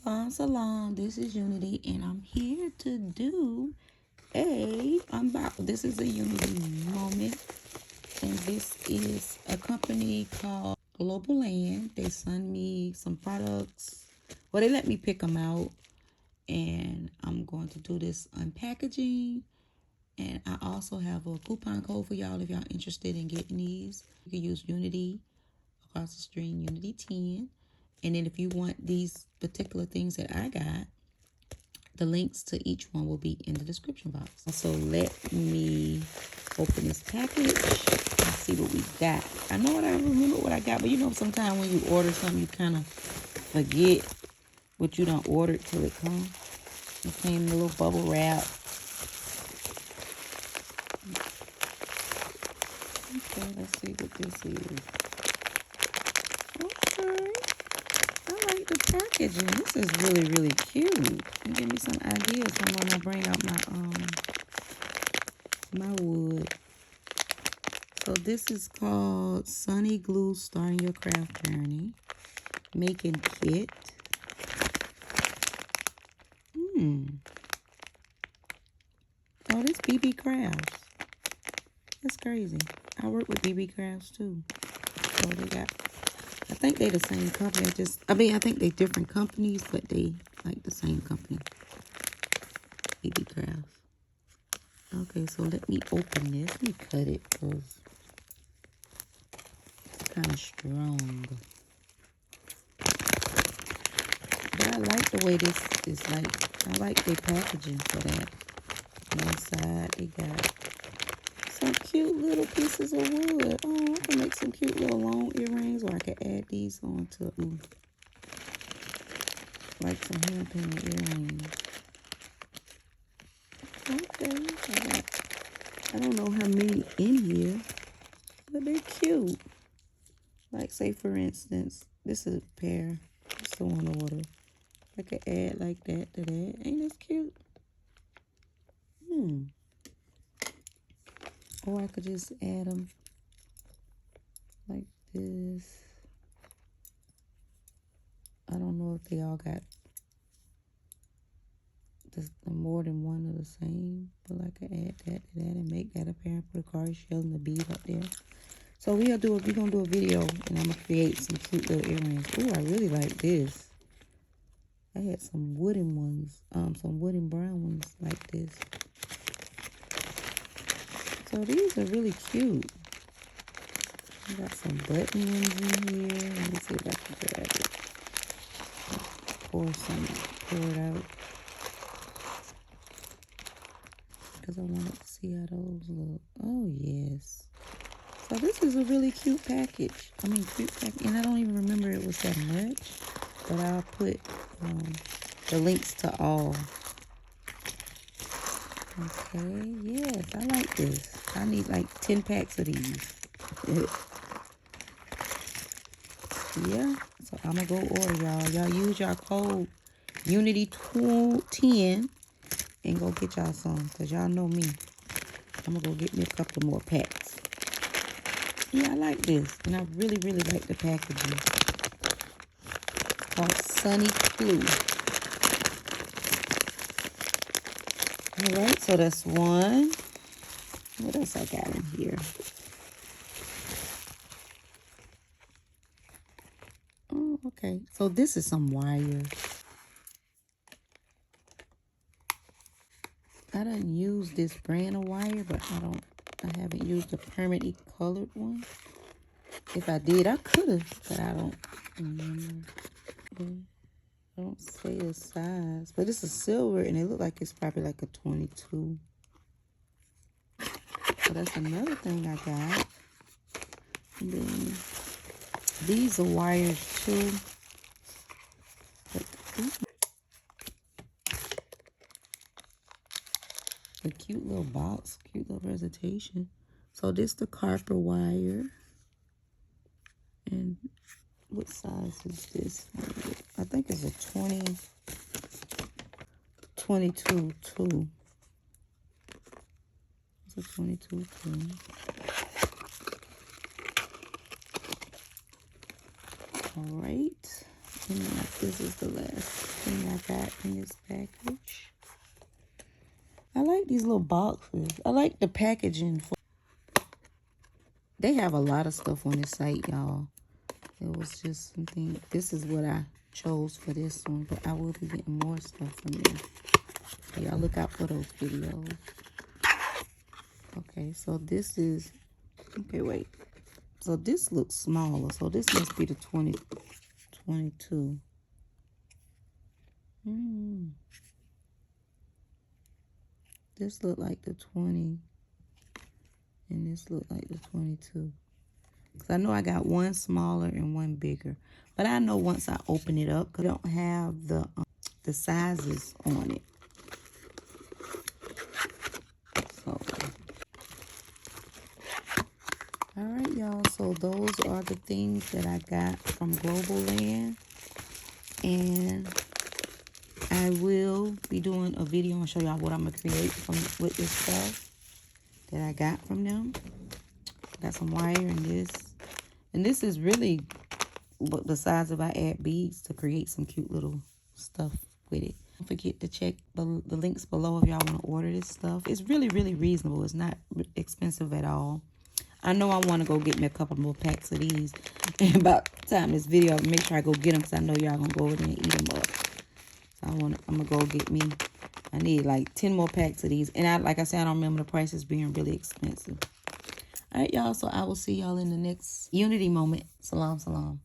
Salam, this is Unity, and I'm here to do a unbox. This is a Unity moment, and this is a company called Globleland. They sent me some products. Well, they let me pick them out, and I'm going to do this unpackaging. And I also have a coupon code for y'all if y'all interested in getting these. You can use Unity across the stream, Unity 10. And then if you want these particular things that I got, the links to each one will be in the description box. So let me open this package and see what we got. I know what I remember what I got, but you know sometimes when you order something, you kind of forget what you done ordered till it comes. It came in a little bubble wrap. Okay, let's see what this is. Okay. I like the packaging. This is really, really cute. And give me some ideas on when I bring out my wood. So this is called Sunny Glue Starting Your Craft Journey. Making Kit. Oh, this BB Crafts. That's crazy. I work with BB Crafts too. So they got, I think they the same company. I think they different companies, but they like the same company. BB Crafts. Okay, so let me open this. Let me cut it because it's kind of strong. But I like the way this is like. I like the packaging for that. On one side, they got some cute little pieces of wood. Oh, I can make some cute little long earrings, or I can add these on to like some hand painted earrings. Okay, I don't know how many in here, but they're cute. Like, say for instance, this is a pair. It's the one order. I could add like that to that. Ain't this cute? Or I could just add them like this. I don't know if they all got more than one of the same, but I could add that to that and make that a pair and put a card shell and the bead up there. So we're gonna do a video, and I'm gonna create some cute little earrings. Oh, I really like this. I had some wooden ones, some wooden brown ones like this. So these are really cute. I got some button ones in here. Let me see if I can grab it. Pour it out. Because I wanted to see how those look. Oh, yes. So this is a really cute package. And I don't even remember it was that much. But I'll put the links to all. Okay, yes, I like this. I need like 10 packs of these. Yeah, so I'm gonna go order, y'all. Y'all use your code Unity10 and go get y'all some, because y'all know me. I'm gonna go get me a couple more packs. Yeah, I like this, and I really, really like the packaging. It's called Sunny Glue. All right, so that's one. What else I got in here? Oh, okay. So this is some wire. I didn't use this brand of wire, but I haven't used the permanently colored one. If I did, I could have, but I don't remember. I don't say the size, but it's a silver, and it looked like it's probably like a 22. So that's another thing I got. And then these are wires too. A cute little box, cute little presentation. So this the copper wire. And what size is this? I think it's a 22 2. It's a 22 2. All right. And this is the last thing I got in this package. I like these little boxes. I like the packaging. They have a lot of stuff on this site, y'all. It was just something. This is what I chose for this one, but I will be getting more stuff from them. Y'all look out for those videos. Okay, so this is, okay, wait. So this looks smaller. So this must be the 22. This look like the 20. And this look like the 22. Because I know I got one smaller and one bigger. But I know once I open it up, because I don't have the sizes on it. So, all right, y'all. So those are the things that I got from Globleland. And I will be doing a video and show y'all what I'm going to create with this stuff that I got from them. Got some wire and this. And this is really the size of I add beads to create some cute little stuff with it. Don't forget to check the links below if y'all want to order this stuff. It's really, really reasonable. It's not expensive at all. I know I want to go get me a couple more packs of these. And about the time this video, I'll make sure I go get them because I know y'all going to go over there and eat them up. So I'm going to go get me. I need like 10 more packs of these. And like I said, I don't remember the prices being really expensive. All right, y'all. So I will see y'all in the next Unity moment. Salam, salam.